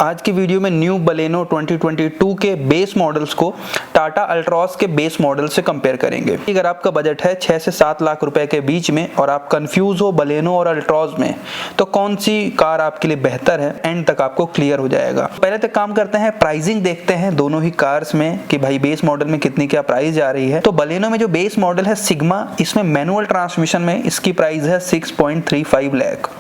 आज की वीडियो में न्यू बलेनो 2022 के बेस मॉडल्स को टाटा अल्ट्रॉज के बेस मॉडल से कंपेयर करेंगे। अगर आपका बजट है 6 से 7 लाख रुपए के बीच में और आप कंफ्यूज हो बलेनो और अल्ट्रॉज में, तो कौन सी कार आपके लिए बेहतर है, एंड तक आपको क्लियर हो जाएगा। पहले तक काम करते हैं, प्राइसिंग देखते हैं दोनों ही कार्स में कि भाई बेस मॉडल में कितनी क्या प्राइस जा रही है। तो बलेनो में जो बेस मॉडल है सिग्मा, इसमें मैनुअल ट्रांसमिशन में इसकी प्राइस है 6.35 लाख।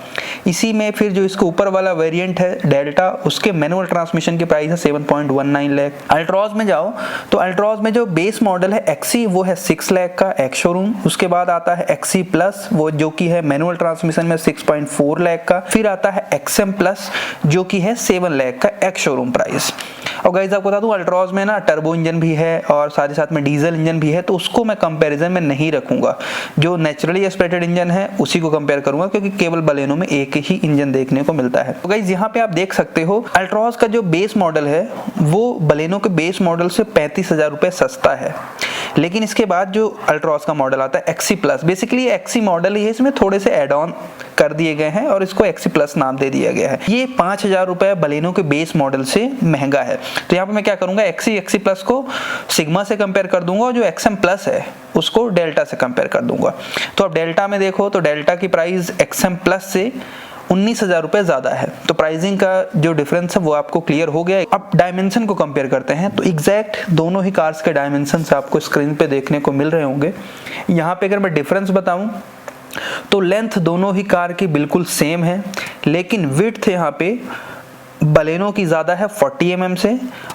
इसी में फिर जो इसके ऊपर वाला वेरिएंट है डेल्टा, उसके मैनुअल ट्रांसमिशन की प्राइस है 7.19 लाख। अल्ट्रॉज में जाओ तो अल्ट्रॉज में जो बेस मॉडल है एक्सी वो है 6 लाख का एक्स शोरूम। उसके बाद आता है एक्सी प्लस, वो जो कि है मैनुअल ट्रांसमिशन में 6.4 लाख का। फिर आता है एक्सएम प्लस जो कि है 7 लाख का एक्स शोरूम प्राइस। और गाइस आपको बता दूं अल्ट्रॉज में ना टर्बो इंजन भी है और साथ ही साथ में डीजल इंजन भी है, तो उसको मैं कंपैरिजन में नहीं रखूंगा। जो नेचुरली एस्पिरेटेड इंजन है उसी को कंपेयर करूंगा, क्योंकि केवल बलेनो में एक ही इंजन देखने को मिलता है। तो गाइस यहाँ पे आप देख सकते हो अल्ट्रॉज का जो बेस मॉडल है वो बलेनो के बेस मॉडल से 35,000 रुपए सस्ता है। लेकिन इसके बाद जो अल्ट्रॉज का मॉडल आता है XE plus, basically XE model ही है, इसमें थोड़े से एड ऑन कर दिए गए हैं और इसको एक्सी प्लस नाम दे दिया गया है। ये 5,000 रुपए बलेनो के बेस मॉडल से महंगा है। तो यहाँ पे मैं क्या करूंगा, एक्सी प्लस को सिग्मा से कंपेयर कर दूंगा और जो एक्सएम प्लस है उसको डेल्टा से कंपेयर कर दूंगा। तो अब डेल्टा में देखो तो डेल्टा की प्राइस एक्सएम प्लस से 19,000 रुपए ज्यादा है। तो प्राइसिंग का जो डिफरेंस है वो आपको क्लियर हो गया। अब डायमेंशन को कंपेयर करते हैं तो एग्जैक्ट दोनों ही कार्स के डायमेंशन आपको स्क्रीन पे देखने को मिल रहे होंगे। यहाँ पे अगर मैं डिफरेंस बताऊं तो लेंथ दोनों ही कार की बिल्कुल सेम है, लेकिन विड्थ यहाँ पे बलेनो की ज़्यादा है 40 mm से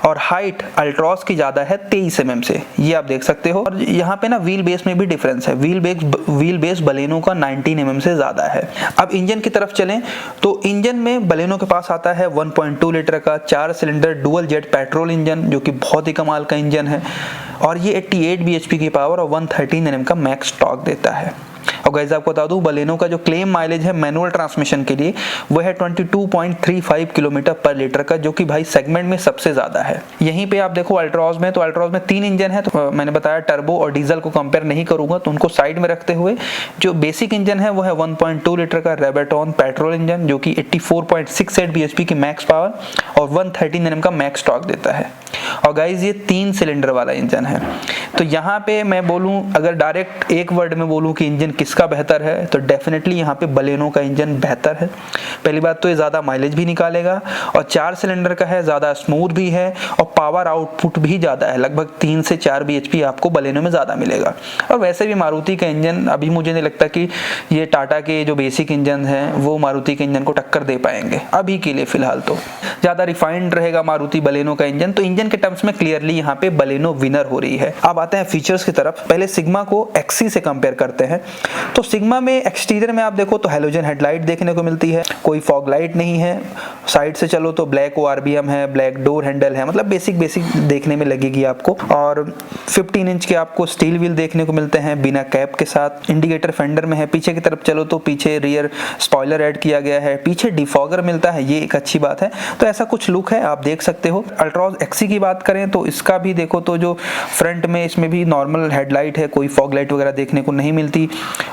और हाइट अल्ट्रॉज की ज़्यादा है 23 mm से, ये आप देख सकते हो। और यहाँ पे ना व्हील बेस में भी डिफरेंस है, व्हील बेस बलेनो का 19 mm से ज़्यादा है। अब इंजन की तरफ चलें तो इंजन में बलेनो के पास आता है 1.2 लीटर का 4 cylinder dual jet petrol engine, जो कि बहुत ही कमाल का इंजन है और ये 88 bhp की पावर और 113 Nm का मैक्स टॉर्क देता है। और गाइस आपको बता दूं बलेनो का जो क्लेम माइलेज है मैनुअल ट्रांसमिशन के लिए वो है 22.35 किलोमीटर पर लीटर का, जो कि भाई सेगमेंट में सबसे ज्यादा है। यहीं पे आप देखो अल्ट्रॉज में, तो अल्ट्रॉज में 3 इंजन है, तो मैंने बताया टर्बो और डीजल को कंपेयर नहीं करूंगा, तो उनको साइड में रखते हुए जो बेसिक इंजन है वो है 1.2 लीटर का रेबेटॉन पेट्रोल इंजन, जो कि 84.68 bhp की मैक्स पावर और 113 Nm का मैक्स टॉर्क देता है। और गाइस ये 3 सिलेंडर वाला इंजन है। तो यहाँ पे मैं बोलूँ, अगर डायरेक्ट एक वर्ड में बोलूँ कि इंजन किसका बेहतर है, तो डेफिनेटली यहाँ पे बलेनो का इंजन बेहतर है। पहली बात तो ये ज़्यादा माइलेज भी निकालेगा और 4 सिलेंडर का है, ज़्यादा स्मूथ भी है और पावर आउटपुट भी ज़्यादा है, लगभग 3 से 4 bhp आपको बलेनो में ज़्यादा मिलेगा। और वैसे भी मारुति का इंजन अभी मुझे नहीं लगता कि ये टाटा के जो बेसिक इंजन हैं वो मारुति के इंजन को टक्कर दे पाएंगे अभी के लिए। फिलहाल तो ज़्यादा रिफाइंड रहेगा मारुति बलेनो का इंजन, तो इंजन के टर्म्स में क्लियरली यहाँ पे बलेनो विनर हो रही है। अब आते हैं फीचर्स की तरफ। पहले सिग्मा को एक्सी से कंपेयर करते हैं। तो सिग्मा में एक्सटीरियर में आप देखो तो हेलोजन हेडलाइट देखने को मिलती है, कोई फॉग लाइट नहीं है। साइड से चलो तो ब्लैक ORBM है, ब्लैक डोर हैंडल है, मतलब बेसिक देखने में लगेगी आपको। और 15 इंच के आपको स्टील व्हील देखने को मिलते हैं बिना कैप के साथ। इंडिकेटर फेंडर में है। पीछे की तरफ चलो तो पीछे रियर स्पॉइलर ऐड किया गया है, पीछे डिफॉगर मिलता है, ये एक अच्छी बात है। तो ऐसा कुछ लुक है, आप देख सकते हो। अल्ट्रॉज एक्सी की बात करें तो इसका भी देखो तो जो फ्रंट में इसमें भी नॉर्मल हेडलाइट है, कोई फॉग लाइट वगैरह देखने को नहीं मिलती।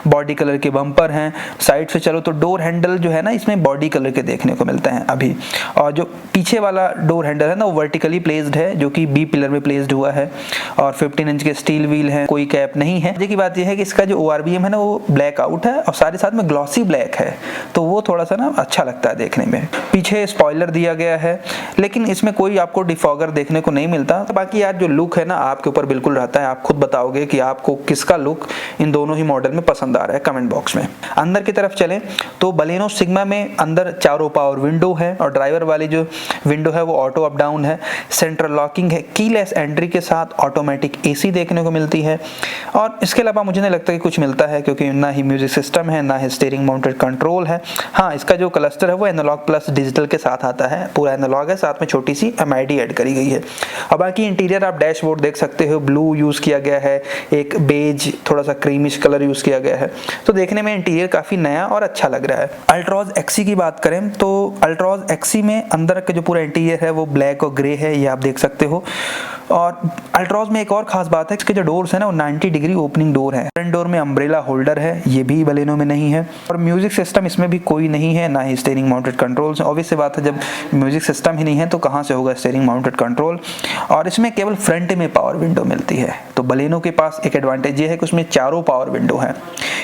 बॉडी कलर के बम्पर हैं। साइड से चलो तो डोर हैंडल जो है ना इसमें बॉडी कलर के देखने को मिलते हैं अभी। और जो पीछे वाला डोर हैंडल है ना वो वर्टिकली प्लेस्ड है, जो कि बी पिलर में प्लेस्ड हुआ है। और 15 इंच के स्टील व्हील है, कोई कैप नहीं है। मजे की बात यह है कि इसका जो ORBM है ना वो ब्लैक आउट है और साथ ही साथ में ग्लॉसी ब्लैक है, तो वो थोड़ा सा ना अच्छा लगता है देखने में। पीछे स्पॉइलर दिया गया है, लेकिन इसमें कोई आपको डिफॉगर देखने को नहीं मिलता। तो बाकी यार जो लुक है ना आपके ऊपर बिल्कुल रहता है, आप खुद बताओगे कि आपको किसका लुक इन दोनों ही मॉडल में पसंद आ रहा है कमेंट बॉक्स में। अंदर की तरफ चलें तो बलेनो सिग्मा में अंदर चारों पावर विंडो है और ड्राइवर वाली जो विंडो है वो ऑटो अप डाउन है। सेंट्रल लॉकिंग है, कीलेस एंट्री के साथ ऑटोमेटिक AC देखने को मिलती है। और इसके अलावा मुझे नहीं लगता कि कुछ मिलता है, क्योंकि ना ही म्यूजिक सिस्टम है ना ही स्टीयरिंग माउंटेड कंट्रोल है। हाँ, इसका जो क्लस्टर है वो एनालॉग प्लस डिजिटल के साथ आता है, पूरा एनालॉग है, साथ में छोटी सी MID ऐड करी गई है। अब बाकी इंटीरियर आप डैशबोर्ड देख सकते हो, ब्लू यूज किया गया है, एक बेज थोड़ा सा क्रीमिश कलर यूज किया गया है, तो देखने में इंटीरियर काफी नया और अच्छा लग रहा है। अल्ट्रॉज एक्सी की बात करें तो अल्ट्रॉज एक्सी में अंदर का जो पूरा इंटीरियर है वो ब्लैक और ग्रे है, ये आप देख सकते हो। और अल्ट्रॉज में एक और खास बात है, इसके जो डोर्स है ना वो 90 डिग्री ओपनिंग डोर है। फ्रंट डोर में अम्ब्रेला होल्डर है, ये भी बलेनो में नहीं है। और म्यूजिक सिस्टम इसमें भी कोई नहीं है, ना ही स्टीयरिंग माउंटेड कंट्रोल्स। ऑब्वियस सी बात है, जब म्यूजिक सिस्टम ही नहीं है तो कहाँ से होगा स्टीयरिंग माउंटेड कंट्रोल। और इसमें केवल फ्रंट में पावर विंडो मिलती है। तो बलेनो के पास एक एडवांटेज ये है कि उसमें चारों पावर विंडो है।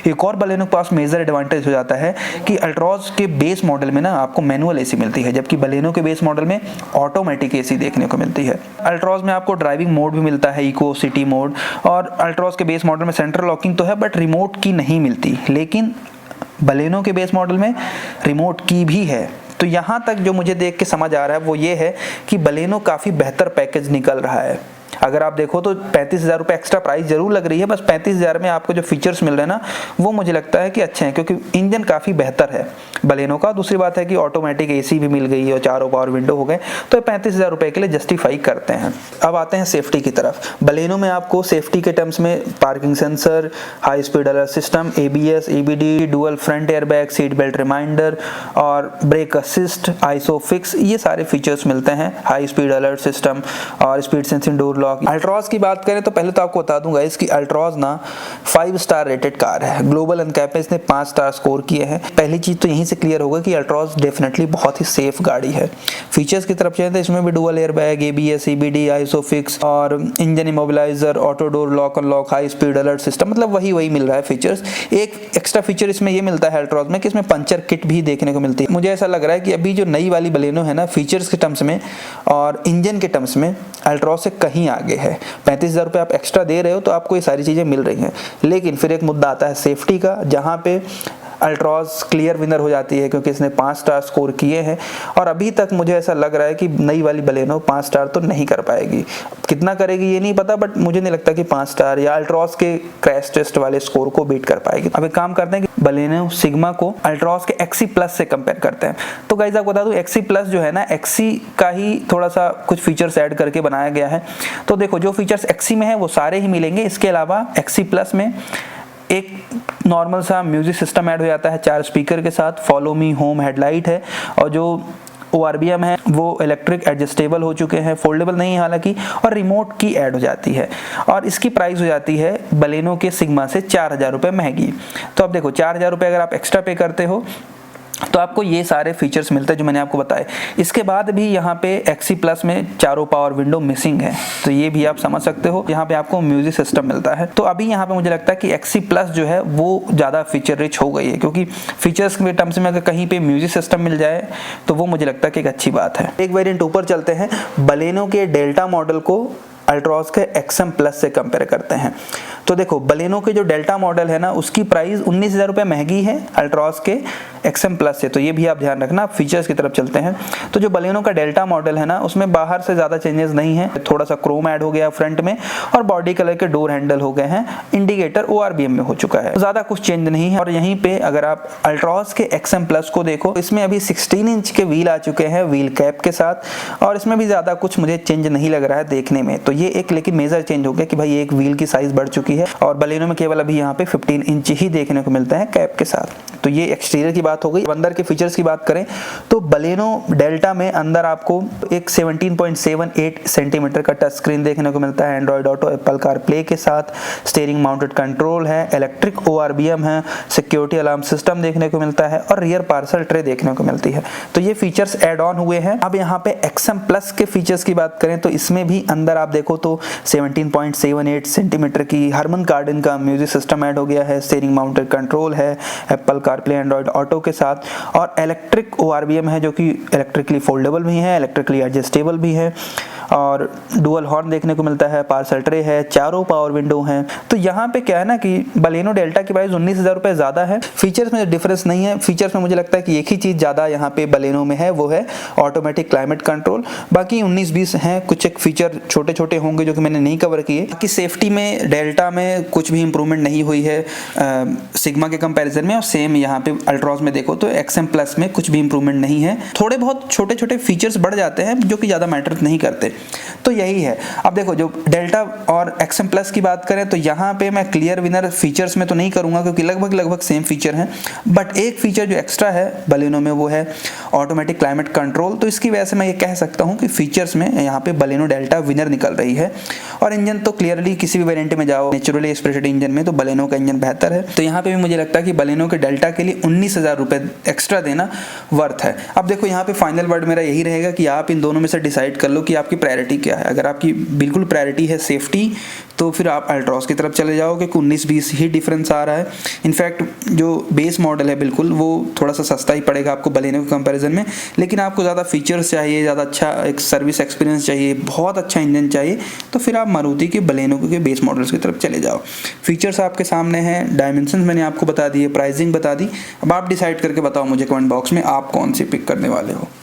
एक और बलेनो के पास मेजर एडवांटेज हो जाता है कि अल्ट्रॉज के बेस मॉडल में ना आपको मैनुअल एसी मिलती है, जबकि बलेनो के बेस मॉडल में ऑटोमेटिक एसी देखने को मिलती है। अल्ट्रॉज में आपको ड्राइविंग मोड भी मिलता है, इको, सिटी मोड। और अल्ट्रॉज के बेस मॉडल में सेंट्रल लॉकिंग तो है बट रिमोट की नहीं मिलती, लेकिन बलेनो के बेस मॉडल में रिमोट की भी है। तो यहाँ तक जो मुझे देख के समझ आ रहा है वो ये है कि बलेनो काफ़ी बेहतर पैकेज निकल रहा है। अगर आप देखो तो 35,000 रुपये एक्स्ट्रा प्राइस जरूर लग रही है, बस 35,000 में आपको जो फीचर्स मिल रहे हैं ना वो मुझे लगता है कि अच्छे हैं, क्योंकि इंजन काफ़ी बेहतर है बलेनो का। दूसरी बात है कि ऑटोमेटिक एसी भी मिल गई है और चारों पावर विंडो हो गए, तो 35,000 रुपये के लिए जस्टिफाई करते हैं। अब आते हैं सेफ्टी की तरफ। बलेनो में आपको सेफ्टी के टर्म्स में parking sensor, high speed alert system, ABS, EBD, dual front airbag, seat belt reminder और ब्रेक असिस्ट, आइसोफिक्स, ये सारे फीचर्स मिलते हैं। हाई स्पीड अलर्ट सिस्टम और speed sensing door lock. Altroz की बात करें तो पहले तो आपको बता दूंगा इसकी अल्ट्रॉज ना 5 स्टार रेटेड कार है। ग्लोबल अनकैप में इसने 5 स्टार स्कोर किए हैं। पहली चीज तो यहीं से क्लियर होगा कि अल्ट्रॉज डेफिनेटली बहुत ही सेफ गाड़ी है। फीचर्स की तरफ चलते हैं, इसमें भी dual airbag, ABS, EBD, isofix और engine immobiliser, auto door lock unlock, high speed alert system, मतलब वही मिल रहा है फीचर्स। एक एक्स्ट्रा फीचर इसमें ये मिलता है अल्ट्रॉज में कि इसमें पंचर किट भी देखने को मिलती है। मुझे ऐसा लग रहा है कि अभी जो नई वाली बलेनो है ना, फीचर्स के टर्म्स में और इंजन के टर्म्स में अल्ट्रॉज से कहीं आगे है। 35,000 रुपये आप एक्स्ट्रा दे रहे हो तो आपको ये सारी चीज़ें मिल रही हैं, लेकिन फिर एक मुद्दा आता है सेफ्टी का, जहाँ पे अल्ट्रॉज क्लियर विनर हो जाती है क्योंकि इसने 5 स्टार स्कोर किए हैं। और अभी तक मुझे ऐसा लग रहा है कि नई वाली बलेनो 5 स्टार तो नहीं कर पाएगी। कितना करेगी ये नहीं पता, बट मुझे नहीं लगता कि 5 स्टार या अल्ट्रॉज के क्रैश टेस्ट वाले स्कोर को बीट कर पाएगी। अब एक काम करते हैं कि बलेनो सिग्मा को अल्ट्रॉज के XC प्लस से कंपेयर करते हैं। तो गाइस आपको बता दूं, XC प्लस जो है ना, XC का ही थोड़ा सा कुछ फीचर्स ऐड करके बनाया गया है। तो देखो, जो फीचर्स XC में है वो सारे ही मिलेंगे। इसके अलावा XC प्लस में एक नॉर्मल सा म्यूजिक सिस्टम ऐड हो जाता है 4 स्पीकर के साथ, फॉलो मी होम हेडलाइट है, और जो ORBM है वो इलेक्ट्रिक एडजस्टेबल हो चुके हैं, फोल्डेबल नहीं है हालांकि, और रिमोट की ऐड हो जाती है। और इसकी प्राइस हो जाती है बलेनो के सिग्मा से 4,000 रुपये महंगी। तो अब देखो, 4,000 रुपये अगर आप एक्स्ट्रा पे करते हो तो आपको ये सारे फीचर्स मिलते हैं जो मैंने आपको बताए। इसके बाद भी यहाँ पे XC प्लस में चारों पावर विंडो मिसिंग है, तो ये भी आप समझ सकते हो। यहाँ पे आपको म्यूजिक सिस्टम मिलता है। तो अभी यहाँ पे मुझे लगता है कि XC प्लस जो है वो ज़्यादा फीचर रिच हो गई है, क्योंकि फीचर्स के टर्म्स में अगर कहीं पे म्यूजिक सिस्टम मिल जाए तो वो मुझे लगता है कि एक अच्छी बात है। एक वेरिएंट ऊपर चलते हैं, बलेनो के डेल्टा मॉडल को अल्ट्रॉज के XM प्लस से कंपेयर करते हैं। तो देखो, बलेनो के जो डेल्टा मॉडल है ना, उसकी प्राइस 19,000 रुपये महंगी है अल्ट्रॉज के XM प्लस से, तो ये भी आप ध्यान रखना। फीचर्स की तरफ चलते हैं, तो जो बलेनो का डेल्टा मॉडल है ना, उसमें बाहर से ज़्यादा चेंजेस नहीं है। थोड़ा सा क्रोम ऐड हो गया फ्रंट में, और बॉडी कलर के डोर हैंडल हो गए हैं, इंडिकेटर ORBM में हो चुका है, ज़्यादा कुछ चेंज नहीं है। और यहीं पे अगर आप अल्ट्रॉज के XM प्लस को देखो, इसमें अभी 16 इंच के व्हील आ चुके हैं व्हील कैप के साथ, और इसमें भी ज़्यादा कुछ मुझे चेंज नहीं लग रहा है देखने में। तो ये एक लेकिन मेजर चेंज हो गया कि भाई एक व्हील की साइज बढ़ चुकी है, और बलेनो में केवल अभी यहाँ पे 15 इंच ही देखने को मिलता है कैप के साथ। तो ये एक्सटीरियर की बात हो गई। अंदर के फीचर्स की बात करें तो बलेनो डेल्टा में अंदर आपको एक 17.78 सेंटीमीटर का टच स्क्रीन देखने को मिलता है, Android auto, Apple car play के साथ, स्टीयरिंग माउंटेड कंट्रोल है, इलेक्ट्रिक ORBM है, सिक्योरिटी अलार्म सिस्टम देखने को मिलता है, और रियर पार्सल ट्रे देखने को मिलती है। तो ये फीचर्स एड ऑन हुए हैं। अब यहाँ पे XM प्लस के फीचर्स की बात करें तो इसमें भी अंदर आप देखो तो 17.78 सेंटीमीटर की हरमन कार्डन का म्यूजिक सिस्टम ऐड हो गया है, स्टीयरिंग माउंटेड कंट्रोल है, एप्पल कारप्ले एंड्रॉइड ऑटो के साथ, और इलेक्ट्रिक ORBM है जो कि इलेक्ट्रिकली फोल्डेबल भी है, इलेक्ट्रिकली एडजस्टेबल भी है, और डुअल हॉर्न देखने को मिलता है, पार्सल ट्रे है, चारों पावर विंडो हैं। तो यहाँ पे क्या है ना कि बलेनो डेल्टा की प्राइस 19,000 रुपये ज़्यादा है। फीचर्स में डिफरेंस नहीं है। फीचर्स में मुझे लगता है कि एक ही चीज़ ज़्यादा यहाँ पे बलेनो में है, वो है ऑटोमेटिक क्लाइमेट कंट्रोल। बाकी 19-20 हैं, कुछ एक फीचर छोटे छोटे होंगे जो कि मैंने नहीं कवर किए। बाकी सेफ्टी में डेल्टा में कुछ भी इंप्रूवमेंट नहीं हुई है सिग्मा के कंपैरिजन में, और सेम यहाँ पे अल्ट्रॉज में देखो तो XM प्लस में कुछ भी इंप्रूवमेंट नहीं है। थोड़े बहुत छोटे छोटे फीचर्स बढ़ जाते हैं जो कि ज़्यादा मैटर नहीं करते। तो यही है। अब देखो जो डेल्टा और एक्सएम प्लस की बात करें तो यहाँ पे मैं क्लियर विनर फीचर्स में तो नहीं करूँगा क्योंकि लगभग सेम फीचर हैं, बट एक फीचर जो एक्स्ट्रा है बलेनो में वो है ऑटोमेटिक क्लाइमेट कंट्रोल। तो इसकी वजह से मैं ये कह सकता हूँ कि फीचर्स में यहाँ पे बलेनो डेल्टा विनर निकल रही है। और इंजन तो क्लियरली किसी भी वेरिएंट में जाओ नेचुरली एस्पिरेटेड इंजन में तो बलेनो का इंजन बेहतर है। तो यहाँ पे भी मुझे लगता है कि बलेनो के डेल्टा के लिए 19,000 रुपये एक्स्ट्रा देना वर्थ है। अब देखो यहाँ पे फाइनल वर्ड मेरा यही रहेगा कि आप इन दोनों में से डिसाइड कर लो कि आपकी प्रायोरिटी क्या है। अगर आपकी बिल्कुल प्रायोरिटी है सेफ्टी तो फिर आप अल्ट्रॉस की तरफ चले जाओगे, 19-20 ही डिफरेंस आ रहा है। इनफैक्ट जो बेस मॉडल है बिल्कुल वो थोड़ा सा सस्ता ही पड़ेगा आपको बलेनो के कंपैरिजन में, लेकिन आपको ज़्यादा फीचर्स चाहिए, ज़्यादा अच्छा एक सर्विस एक्सपीरियंस चाहिए, बहुत अच्छा इंजन चाहिए, तो फिर आप मारुति के बलेनो के बेस मॉडल्स की तरफ चले जाओ। फीचर्स आपके सामने हैं, डायमेंशन मैंने आपको बता दिए, प्राइसिंग बता दी। अब आप डिसाइड करके बताओ मुझे कमेंट बॉक्स में आप कौन सी पिक करने वाले हो।